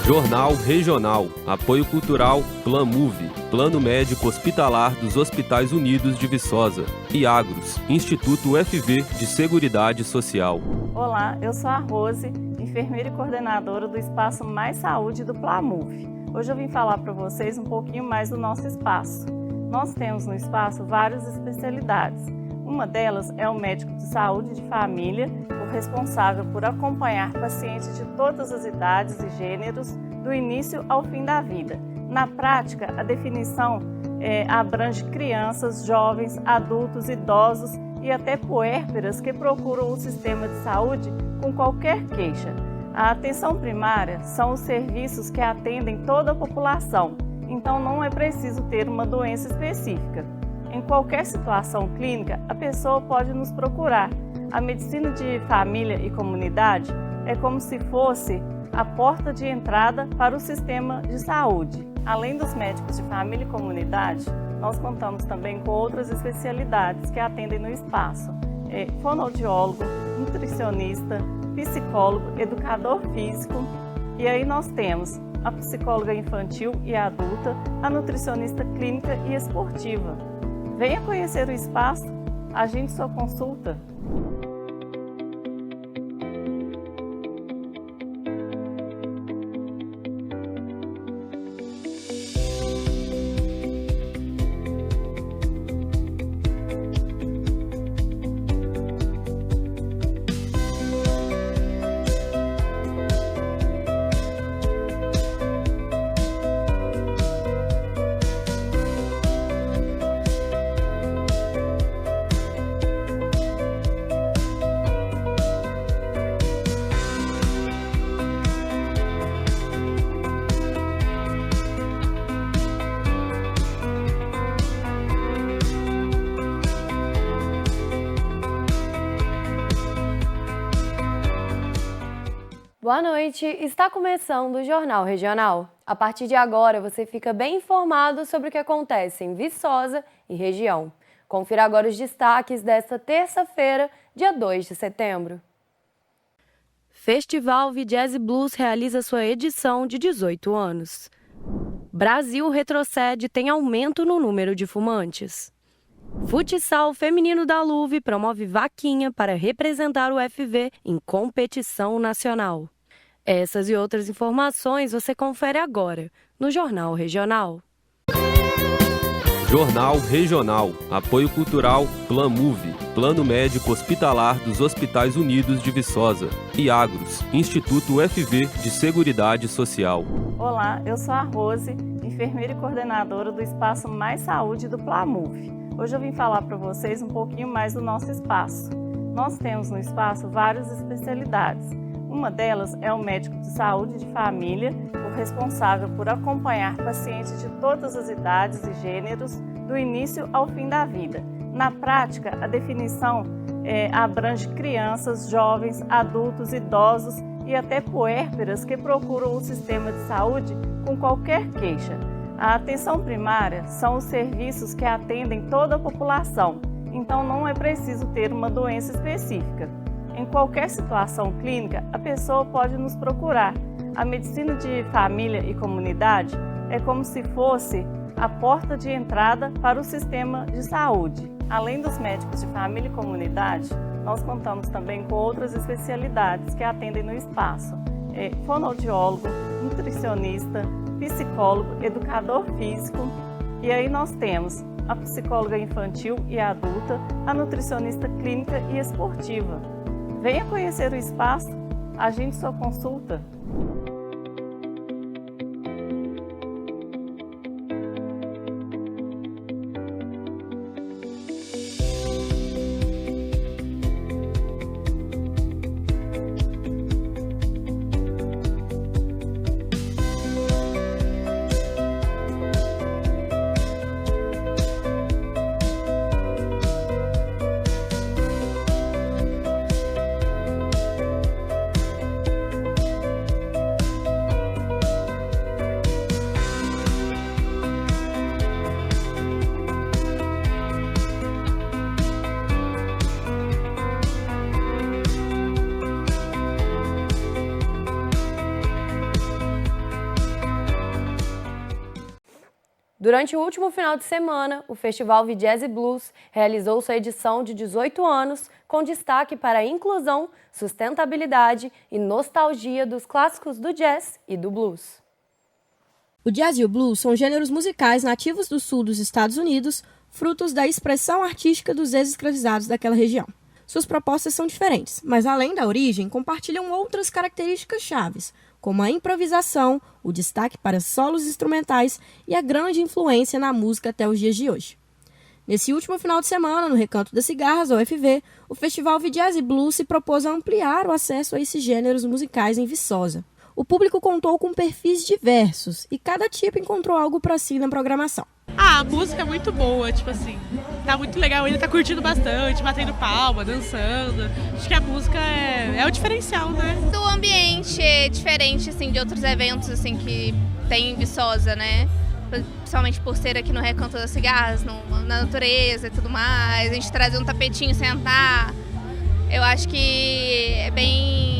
Jornal Regional, Apoio Cultural PlanMove, Plano Médico Hospitalar dos Hospitais Unidos de Viçosa e Agros, Instituto UFV de Seguridade Social. Olá, eu sou a Rose, enfermeira e coordenadora do Espaço Mais Saúde do PlanMove. Hoje eu vim falar para vocês um pouquinho mais do nosso espaço. Nós temos no espaço várias especialidades. Uma delas é o médico de saúde de família, o responsável por acompanhar pacientes de todas as idades e gêneros, do início ao fim da vida. Na prática, a definição abrange crianças, jovens, adultos, idosos e até puérperas que procuram o sistema de saúde com qualquer queixa. A atenção primária são os serviços que atendem toda a população, então não é preciso ter uma doença específica. Em qualquer situação clínica, a pessoa pode nos procurar. A medicina de família e comunidade é como se fosse a porta de entrada para o sistema de saúde. Além dos médicos de família e comunidade, nós contamos também com outras especialidades que atendem no espaço. Fonoaudiólogo, nutricionista, psicólogo, educador físico. E aí nós temos a psicóloga infantil e adulta, a nutricionista clínica e esportiva. Venha conhecer o espaço, agende sua consulta. Boa noite, está começando o Jornal Regional. A partir de agora você fica bem informado sobre o que acontece em Viçosa e região. Confira agora os destaques desta terça-feira, dia 2 de setembro. Festival Jazz Blues realiza sua edição de 18 anos. Brasil retrocede e tem aumento no número de fumantes. Futsal feminino da Luve promove vaquinha para representar o UFV em competição nacional. Essas e outras informações você confere agora no Jornal Regional. Jornal Regional, Apoio Cultural PlanMove, Plano Médico Hospitalar dos Hospitais Unidos de Viçosa e Agros, Instituto UFV de Seguridade Social. Olá, eu sou a Rose, enfermeira e coordenadora do Espaço Mais Saúde do PlanMove. Hoje eu vim falar para vocês um pouquinho mais do nosso espaço. Nós temos no espaço várias especialidades. Uma delas é o médico de saúde de família, o responsável por acompanhar pacientes de todas as idades e gêneros, do início ao fim da vida. Na prática, a definição abrange crianças, jovens, adultos, idosos e até puérperas que procuram o sistema de saúde com qualquer queixa. A atenção primária são os serviços que atendem toda a população, então não é preciso ter uma doença específica. Em qualquer situação clínica, a pessoa pode nos procurar. A medicina de família e comunidade é como se fosse a porta de entrada para o sistema de saúde. Além dos médicos de família e comunidade, nós contamos também com outras especialidades que atendem no espaço. Fonoaudiólogo, nutricionista, psicólogo, educador físico. E aí nós temos a psicóloga infantil e adulta, a nutricionista clínica e esportiva. Venha conhecer o espaço, agende sua consulta. Durante o último final de semana, o Festival V-Jazz e Blues realizou sua edição de 18 anos, com destaque para a inclusão, sustentabilidade e nostalgia dos clássicos do jazz e do blues. O jazz e o blues são gêneros musicais nativos do sul dos Estados Unidos, frutos da expressão artística dos ex-escravizados daquela região. Suas propostas são diferentes, mas além da origem, compartilham outras características chaves, como a improvisação, o destaque para solos instrumentais e a grande influência na música até os dias de hoje. Nesse último final de semana, no Recanto das Cigarras, UFV, o Festival V-Jazz e Blues se propôs a ampliar o acesso a esses gêneros musicais em Viçosa. O público contou com perfis diversos e cada tipo encontrou algo para si na programação. A música é muito boa, tipo assim, tá muito legal, ele tá curtindo bastante, batendo palma, dançando. Acho que a música é o diferencial, né? O ambiente é diferente, assim, de outros eventos, assim, que tem em Viçosa, né? Principalmente por ser aqui no Recanto das Cigarras, na natureza e tudo mais. A gente trazer um tapetinho, sentar. Eu acho que é bem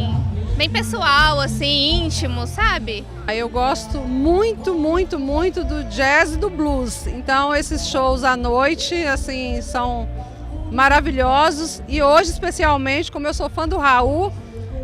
pessoal, assim, íntimo, sabe? Eu gosto muito, muito, muito do jazz e do blues. Então esses shows à noite, assim, são maravilhosos. E hoje, especialmente, como eu sou fã do Raul,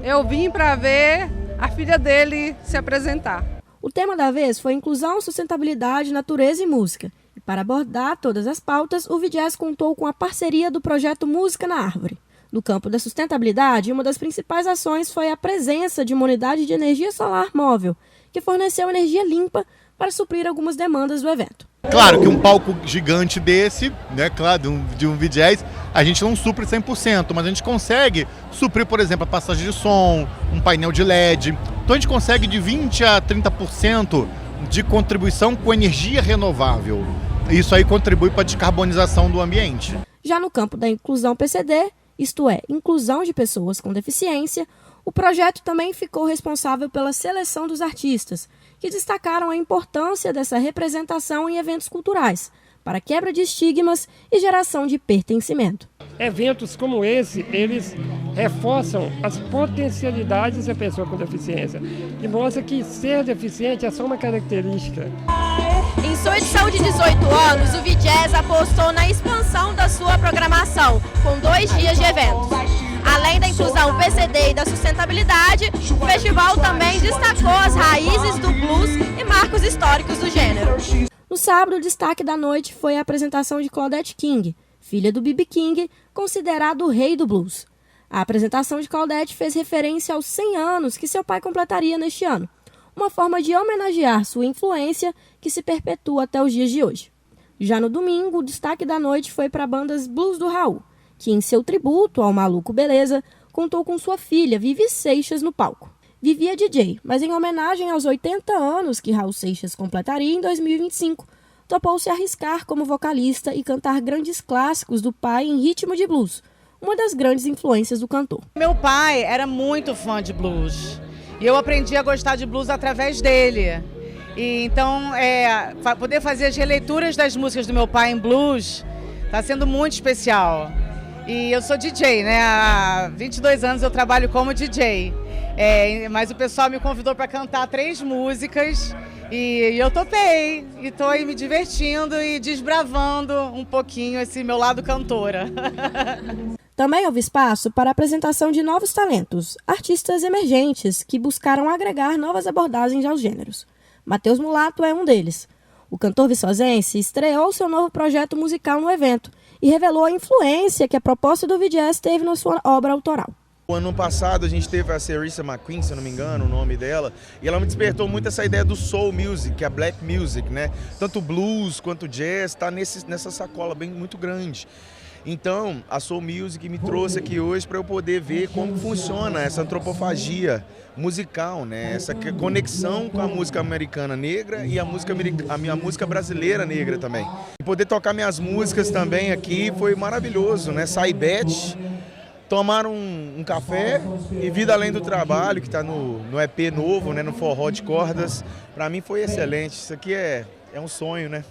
eu vim para ver a filha dele se apresentar. O tema da vez foi inclusão, sustentabilidade, natureza e música. E para abordar todas as pautas, o V-Jazz contou com a parceria do projeto Música na Árvore. No campo da sustentabilidade, uma das principais ações foi a presença de uma unidade de energia solar móvel, que forneceu energia limpa para suprir algumas demandas do evento. Claro que um palco gigante desse, né, claro, de um V-Jazz, a gente não supre 100%, mas a gente consegue suprir, por exemplo, a passagem de som, um painel de LED. Então a gente consegue de 20% a 30% de contribuição com energia renovável. Isso aí contribui para a descarbonização do ambiente. Já no campo da inclusão PCD, isto é, inclusão de pessoas com deficiência, o projeto também ficou responsável pela seleção dos artistas, que destacaram a importância dessa representação em eventos culturais, para quebra de estigmas e geração de pertencimento. Eventos como esse, eles reforçam as potencialidades da pessoa com deficiência e mostra que ser deficiente é só uma característica. Em sua edição de 18 anos, o V-Jazz apostou na expansão da sua programação, com 2 dias de eventos. Além da inclusão PCD e da sustentabilidade, o festival também destacou as raízes do blues e marcos históricos do gênero. No sábado, o destaque da noite foi a apresentação de Claudette King, filha do B.B. King, considerado o rei do blues. A apresentação de Claudette fez referência aos 100 anos que seu pai completaria neste ano, uma forma de homenagear sua influência que se perpetua até os dias de hoje. Já no domingo, o destaque da noite foi para a banda Blues do Raul, que em seu tributo ao Maluco Beleza, contou com sua filha, Vivi Seixas, no palco. Vivi é DJ, mas em homenagem aos 80 anos que Raul Seixas completaria em 2025, topou se arriscar como vocalista e cantar grandes clássicos do pai em ritmo de blues, uma das grandes influências do cantor. Meu pai era muito fã de blues e eu aprendi a gostar de blues através dele. E então, poder fazer as releituras das músicas do meu pai em blues está sendo muito especial. E eu sou DJ, né? Há 22 anos eu trabalho como DJ. Mas o pessoal me convidou para cantar 3 músicas e eu topei. E estou aí me divertindo e desbravando um pouquinho esse meu lado cantora. Também houve espaço para a apresentação de novos talentos, artistas emergentes que buscaram agregar novas abordagens aos gêneros. Matheus Mulato é um deles. O cantor viçosense estreou seu novo projeto musical no evento e revelou a influência que a proposta do V-Jazz teve na sua obra autoral. O ano passado a gente teve a Cerissa McQueen, se eu não me engano, o nome dela, e ela me despertou muito essa ideia do soul music, a black music, né? Tanto o blues quanto o jazz está nessa sacola muito grande. Então, a Soul Music me trouxe aqui hoje para eu poder ver como funciona essa antropofagia musical, né? Essa conexão com a música americana negra e a música brasileira negra também. Poder tocar minhas músicas também aqui foi maravilhoso, né? Saibete, tomar um café e Vida Além do Trabalho, que está no EP novo, né? No Forró de Cordas, para mim foi excelente. Isso aqui é um sonho, né?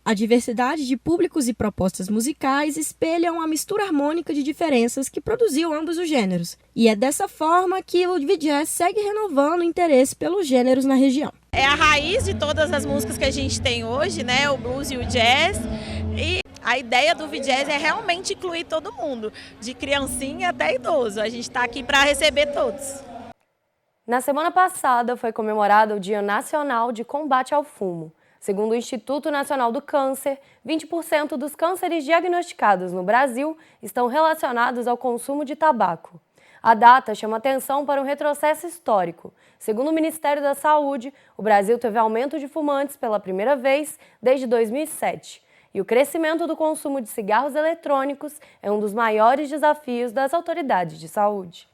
A diversidade de públicos e propostas musicais espelham a mistura harmônica de diferenças que produziu ambos os gêneros. E é dessa forma que o Ludwig Jazz segue renovando o interesse pelos gêneros na região. É a raiz de todas as músicas que a gente tem hoje, né? O blues e o jazz. E a ideia do VJazz é realmente incluir todo mundo, de criancinha até idoso. A gente está aqui para receber todos. Na semana passada foi comemorado o Dia Nacional de Combate ao Fumo. Segundo o Instituto Nacional do Câncer, 20% dos cânceres diagnosticados no Brasil estão relacionados ao consumo de tabaco. A data chama atenção para um retrocesso histórico. Segundo o Ministério da Saúde, o Brasil teve aumento de fumantes pela primeira vez desde 2007. E o crescimento do consumo de cigarros eletrônicos é um dos maiores desafios das autoridades de saúde.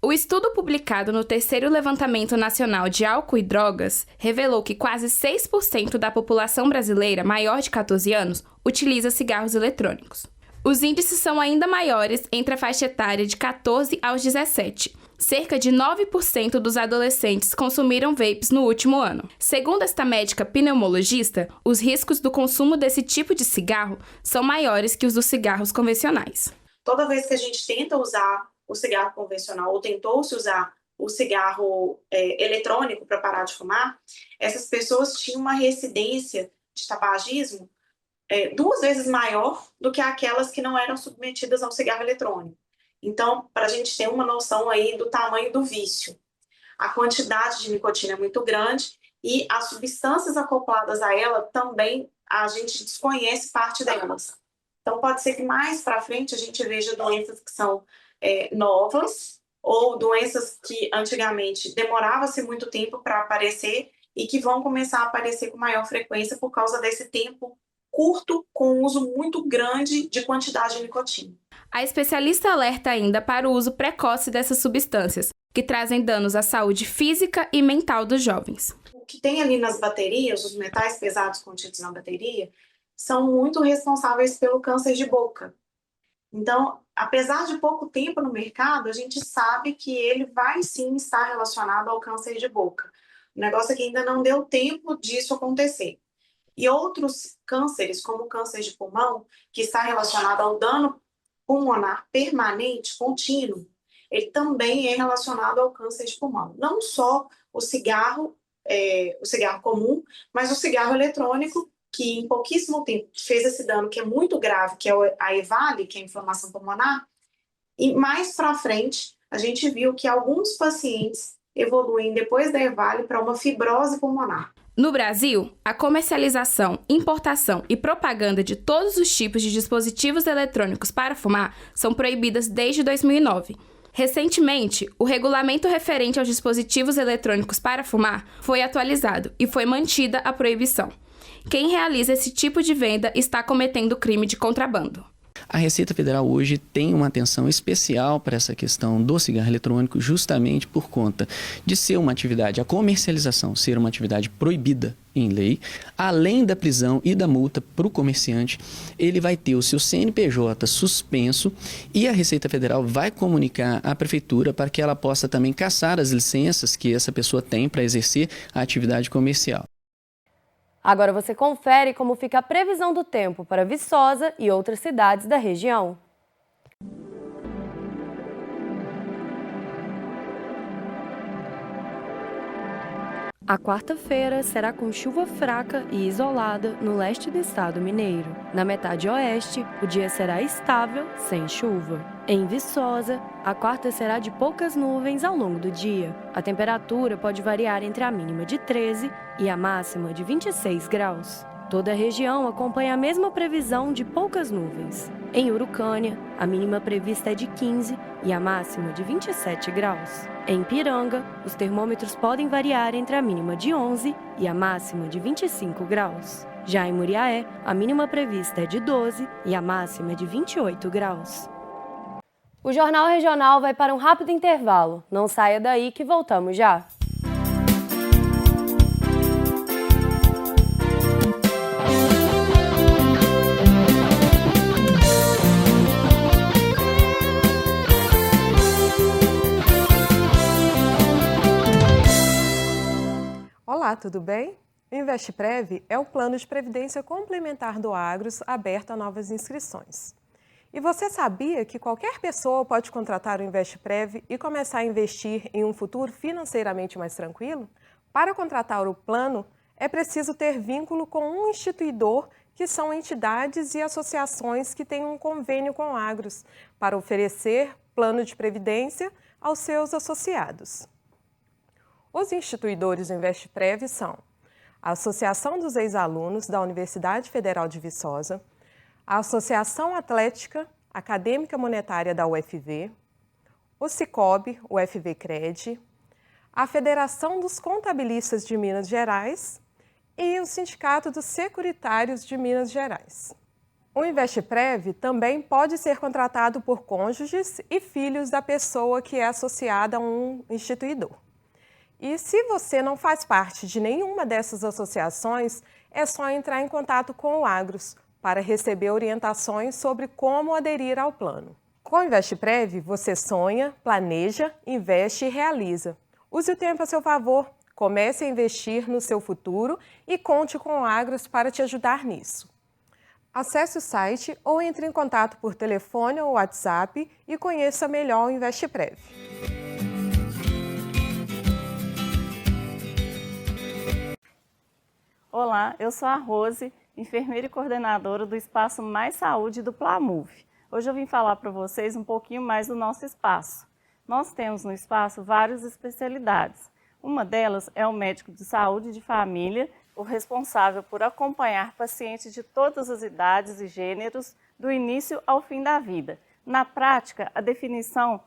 O estudo publicado no terceiro Levantamento Nacional de Álcool e Drogas revelou que quase 6% da população brasileira maior de 14 anos utiliza cigarros eletrônicos. Os índices são ainda maiores entre a faixa etária de 14 aos 17. Cerca de 9% dos adolescentes consumiram vapes no último ano. Segundo esta médica pneumologista, os riscos do consumo desse tipo de cigarro são maiores que os dos cigarros convencionais. Toda vez que a gente tenta usar o cigarro convencional ou tentou-se usar o cigarro eletrônico para parar de fumar, essas pessoas tinham uma recidência de tabagismo 2 vezes maior do que aquelas que não eram submetidas ao cigarro eletrônico. Então, para a gente ter uma noção aí do tamanho do vício, a quantidade de nicotina é muito grande e as substâncias acopladas a ela também a gente desconhece parte delas. Então, pode ser que mais para frente a gente veja doenças que são novas ou doenças que antigamente demorava-se muito tempo para aparecer e que vão começar a aparecer com maior frequência por causa desse tempo curto com uso muito grande de quantidade de nicotina. A especialista alerta ainda para o uso precoce dessas substâncias, que trazem danos à saúde física e mental dos jovens. O que tem ali nas baterias, os metais pesados contidos na bateria, são muito responsáveis pelo câncer de boca. Então, apesar de pouco tempo no mercado, a gente sabe que ele vai sim estar relacionado ao câncer de boca. O negócio é que ainda não deu tempo disso acontecer. E outros cânceres, como o câncer de pulmão, que está relacionado ao dano pulmonar permanente, contínuo, ele também é relacionado ao câncer de pulmão. Não só o cigarro comum, mas o cigarro eletrônico, que em pouquíssimo tempo fez esse dano que é muito grave, que é a EVALI, que é a inflamação pulmonar, e mais para frente a gente viu que alguns pacientes evoluem depois da EVALI para uma fibrose pulmonar. No Brasil, a comercialização, importação e propaganda de todos os tipos de dispositivos eletrônicos para fumar são proibidas desde 2009. Recentemente, o regulamento referente aos dispositivos eletrônicos para fumar foi atualizado e foi mantida a proibição. Quem realiza esse tipo de venda está cometendo crime de contrabando. A Receita Federal hoje tem uma atenção especial para essa questão do cigarro eletrônico, justamente por conta de ser uma atividade, a comercialização ser uma atividade proibida em lei. Além da prisão e da multa para o comerciante, ele vai ter o seu CNPJ suspenso e a Receita Federal vai comunicar à Prefeitura para que ela possa também cassar as licenças que essa pessoa tem para exercer a atividade comercial. Agora você confere como fica a previsão do tempo para Viçosa e outras cidades da região. A quarta-feira será com chuva fraca e isolada no leste do estado mineiro. Na metade oeste, o dia será estável, sem chuva. Em Viçosa, a quarta será de poucas nuvens ao longo do dia. A temperatura pode variar entre a mínima de 13 e a máxima de 26 graus. Toda a região acompanha a mesma previsão de poucas nuvens. Em Urucânia, a mínima prevista é de 15 e a máxima de 27 graus. Em Piranga, os termômetros podem variar entre a mínima de 11 e a máxima de 25 graus. Já em Muriaé, a mínima prevista é de 12 e a máxima é de 28 graus. O Jornal Regional vai para um rápido intervalo. Não saia daí que voltamos já. Olá, tudo bem? O InvestPrev é o plano de previdência complementar do Agros aberto a novas inscrições. E você sabia que qualquer pessoa pode contratar o InvestPrev e começar a investir em um futuro financeiramente mais tranquilo? Para contratar o plano, é preciso ter vínculo com um instituidor, que são entidades e associações que têm um convênio com o Agros, para oferecer plano de previdência aos seus associados. Os instituidores do InvestPrev são a Associação dos Ex-Alunos da Universidade Federal de Viçosa, a Associação Atlética Acadêmica Monetária da UFV, o Sicob, UFV-Cred, a Federação dos Contabilistas de Minas Gerais e o Sindicato dos Securitários de Minas Gerais. O InvestPrev também pode ser contratado por cônjuges e filhos da pessoa que é associada a um instituidor. E se você não faz parte de nenhuma dessas associações, é só entrar em contato com o Agros para receber orientações sobre como aderir ao plano. Com o InvestPrev, você sonha, planeja, investe e realiza. Use o tempo a seu favor, comece a investir no seu futuro e conte com o Agros para te ajudar nisso. Acesse o site ou entre em contato por telefone ou WhatsApp e conheça melhor o InvestPrev. Olá, eu sou a Rose, enfermeira e coordenadora do Espaço Mais Saúde do Plamuv. Hoje eu vim falar para vocês um pouquinho mais do nosso espaço. Nós temos no espaço várias especialidades. Uma delas é o médico de saúde de família, o responsável por acompanhar pacientes de todas as idades e gêneros, do início ao fim da vida. Na prática, a definição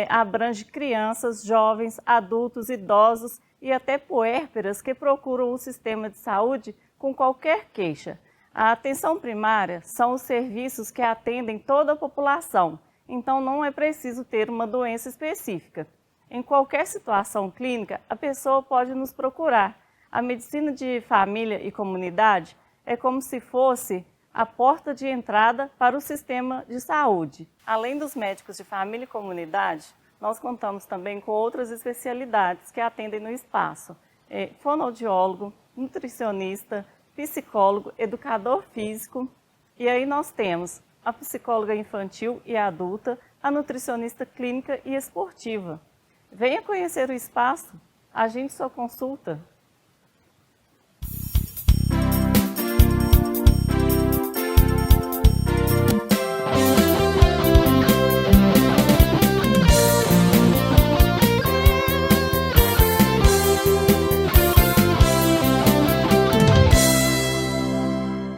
abrange crianças, jovens, adultos, idosos e até puérperas que procuram o sistema de saúde com qualquer queixa. A atenção primária são os serviços que atendem toda a população, então não é preciso ter uma doença específica. Em qualquer situação clínica, a pessoa pode nos procurar. A medicina de família e comunidade é como se fosse a porta de entrada para o sistema de saúde. Além dos médicos de família e comunidade, nós contamos também com outras especialidades que atendem no espaço. Fonoaudiólogo, nutricionista, psicólogo, educador físico. E aí nós temos a psicóloga infantil e adulta, a nutricionista clínica e esportiva. Venha conhecer o espaço, agende sua consulta.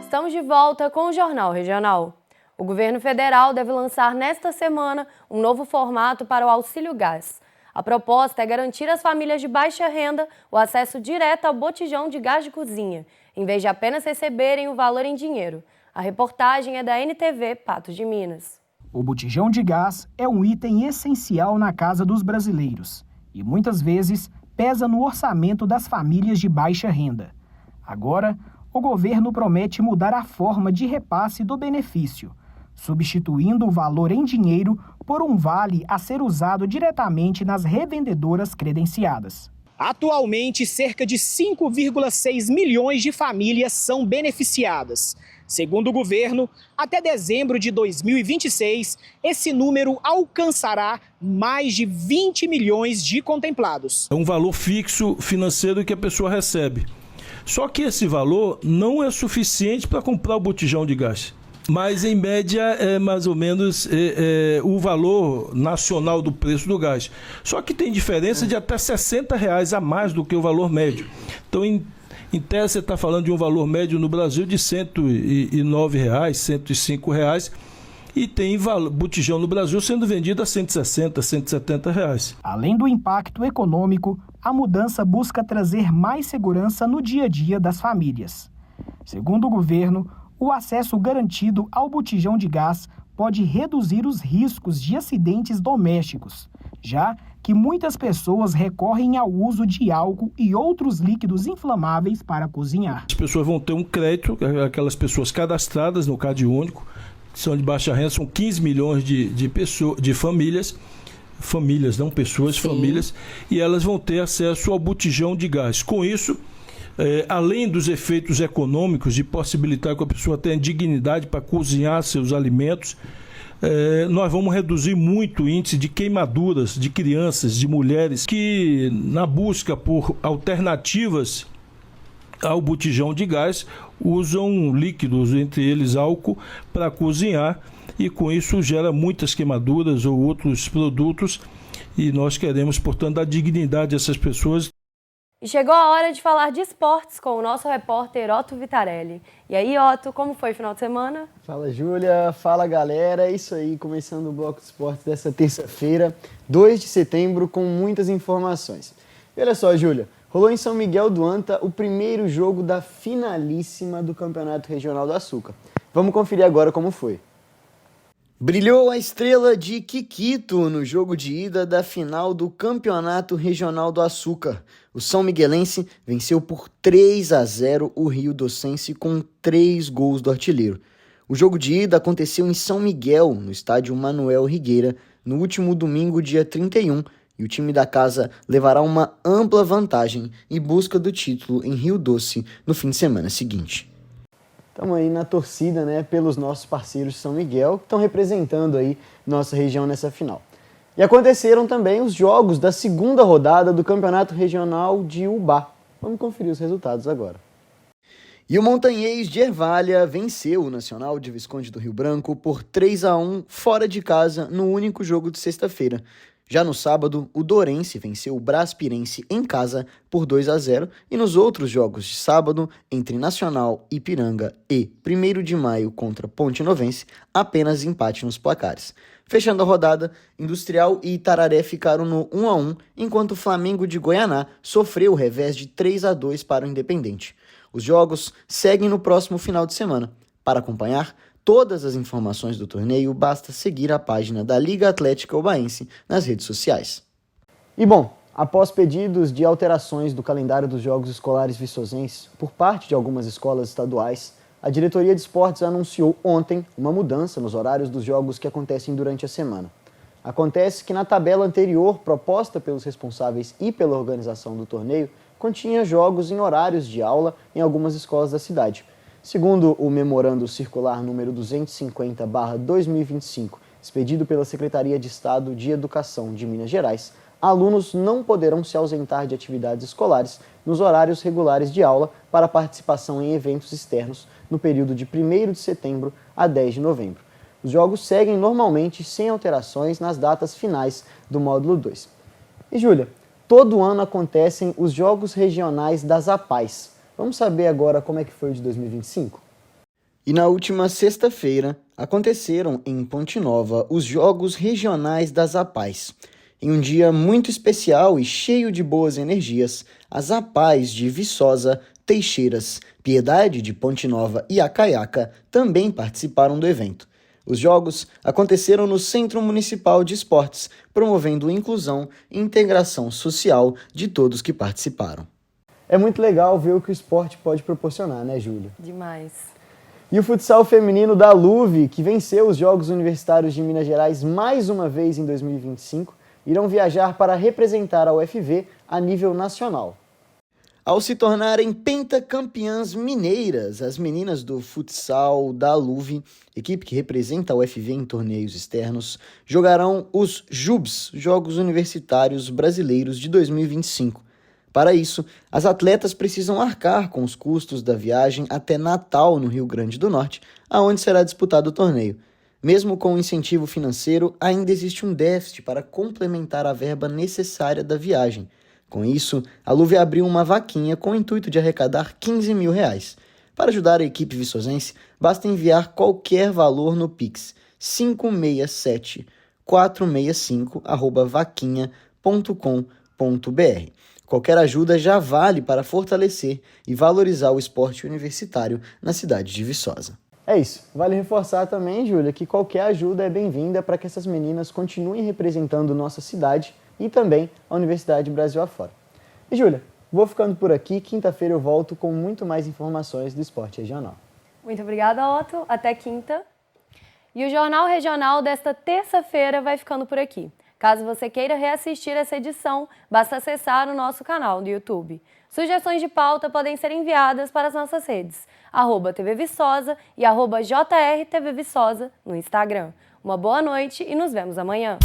Estamos de volta com o Jornal Regional. O governo federal deve lançar nesta semana um novo formato para o Auxílio Gás. A proposta é garantir às famílias de baixa renda o acesso direto ao botijão de gás de cozinha, em vez de apenas receberem o valor em dinheiro. A reportagem é da NTV Patos de Minas. O botijão de gás é um item essencial na casa dos brasileiros e muitas vezes pesa no orçamento das famílias de baixa renda. Agora, o governo promete mudar a forma de repasse do benefício, substituindo o valor em dinheiro por um vale a ser usado diretamente nas revendedoras credenciadas. Atualmente, cerca de 5,6 milhões de famílias são beneficiadas. Segundo o governo, até dezembro de 2026, esse número alcançará mais de 20 milhões de contemplados. É um valor fixo financeiro que a pessoa recebe. Só que esse valor não é suficiente para comprar o botijão de gás. Mas, em média, é mais ou menos o valor nacional do preço do gás. Só que tem diferença de até R$60 a mais do que o valor médio. Então, em tese, você está falando de um valor médio no Brasil de R$109, R$105. E tem botijão no Brasil sendo vendido a R$160, R$170. Além do impacto econômico, a mudança busca trazer mais segurança no dia a dia das famílias. Segundo o governo, o acesso garantido ao botijão de gás pode reduzir os riscos de acidentes domésticos, já que muitas pessoas recorrem ao uso de álcool e outros líquidos inflamáveis para cozinhar. As pessoas vão ter um crédito, aquelas pessoas cadastradas no Cade Único, que são de baixa renda, são 15 milhões de famílias, não pessoas, famílias, e elas vão ter acesso ao botijão de gás. Com isso, além dos efeitos econômicos de possibilitar que a pessoa tenha dignidade para cozinhar seus alimentos, nós vamos reduzir muito o índice de queimaduras de crianças, de mulheres que, na busca por alternativas ao botijão de gás, usam líquidos, entre eles álcool, para cozinhar, e com isso gera muitas queimaduras ou outros produtos, e nós queremos, portanto, dar dignidade a essas pessoas. E chegou a hora de falar de esportes com o nosso repórter Otto Vitarelli. E aí, Otto, como foi o final de semana? Fala, Júlia. Fala, galera. É isso aí, começando o Bloco de Esportes dessa terça-feira, 2 de setembro, com muitas informações. E olha só, Júlia, rolou em São Miguel do Anta o primeiro jogo da finalíssima do Campeonato Regional do Açúcar. Vamos conferir agora como foi. Brilhou a estrela de Kikito no jogo de ida da final do Campeonato Regional do Açúcar. O São Miguelense venceu por 3-0 o Rio Docense com 3 gols do artilheiro. O jogo de ida aconteceu em São Miguel, no estádio Manuel Rigueira, no último domingo, dia 31, e o time da casa levará uma ampla vantagem em busca do título em Rio Doce no fim de semana seguinte. Estamos aí na torcida, né, pelos nossos parceiros de São Miguel, que estão representando aí nossa região nessa final. E aconteceram também os jogos da segunda rodada do Campeonato Regional de Ubá. Vamos conferir os resultados agora. E o Montanhês de Ervalha venceu o Nacional de Visconde do Rio Branco por 3-1 fora de casa no único jogo de sexta-feira. Já no sábado, o Dourense venceu o Braspirense em casa por 2-0 e nos outros jogos de sábado, entre Nacional, Ipiranga e 1º de Maio contra Ponte Novense, apenas empate nos placares. Fechando a rodada, Industrial e Itararé ficaram no 1-1, enquanto o Flamengo de Goianá sofreu o revés de 3-2 para o Independente. Os jogos seguem no próximo final de semana. Para acompanhar todas as informações do torneio, basta seguir a página da Liga Atlética Ubaense nas redes sociais. E bom, após pedidos de alterações do calendário dos Jogos Escolares Viçosenses por parte de algumas escolas estaduais, a Diretoria de Esportes anunciou ontem uma mudança nos horários dos jogos que acontecem durante a semana. Acontece que na tabela anterior, proposta pelos responsáveis e pela organização do torneio, continha jogos em horários de aula em algumas escolas da cidade. Segundo o memorando circular número 250/2025, expedido pela Secretaria de Estado de Educação de Minas Gerais, alunos não poderão se ausentar de atividades escolares nos horários regulares de aula para participação em eventos externos no período de 1º de setembro a 10 de novembro. Os jogos seguem normalmente sem alterações nas datas finais do módulo 2. E Júlia, todo ano acontecem os Jogos Regionais das APAES. Vamos saber agora como é que foi o de 2025? E na última sexta-feira, aconteceram em Ponte Nova os Jogos Regionais das APAES. Em um dia muito especial e cheio de boas energias, as APAES de Viçosa, Teixeiras, Piedade de Ponte Nova e Acaiaca também participaram do evento. Os jogos aconteceram no Centro Municipal de Esportes, promovendo inclusão e integração social de todos que participaram. É muito legal ver o que o esporte pode proporcionar, né, Júlia? Demais. E o futsal feminino da Luve, que venceu os Jogos Universitários de Minas Gerais mais uma vez em 2025, irão viajar para representar a UFV a nível nacional. Ao se tornarem pentacampeãs mineiras, as meninas do futsal da Luve, equipe que representa a UFV em torneios externos, jogarão os JUBs, Jogos Universitários Brasileiros de 2025. Para isso, as atletas precisam arcar com os custos da viagem até Natal, no Rio Grande do Norte, aonde será disputado o torneio. Mesmo com o incentivo financeiro, ainda existe um déficit para complementar a verba necessária da viagem. Com isso, a Luve abriu uma vaquinha com o intuito de arrecadar R$15 mil. Para ajudar a equipe viçosense, basta enviar qualquer valor no Pix 567-465@vaquinha.com.br. Qualquer ajuda já vale para fortalecer e valorizar o esporte universitário na cidade de Viçosa. É isso. Vale reforçar também, Júlia, que qualquer ajuda é bem-vinda para que essas meninas continuem representando nossa cidade e também a Universidade Brasil afora. E Júlia, vou ficando por aqui. Quinta-feira eu volto com muito mais informações do esporte regional. Muito obrigada, Otto. Até quinta. E o Jornal Regional desta terça-feira vai ficando por aqui. Caso você queira reassistir essa edição, basta acessar o nosso canal do YouTube. Sugestões de pauta podem ser enviadas para as nossas redes, @TV Viçosa e @JRTV Viçosa no Instagram. Uma boa noite e nos vemos amanhã.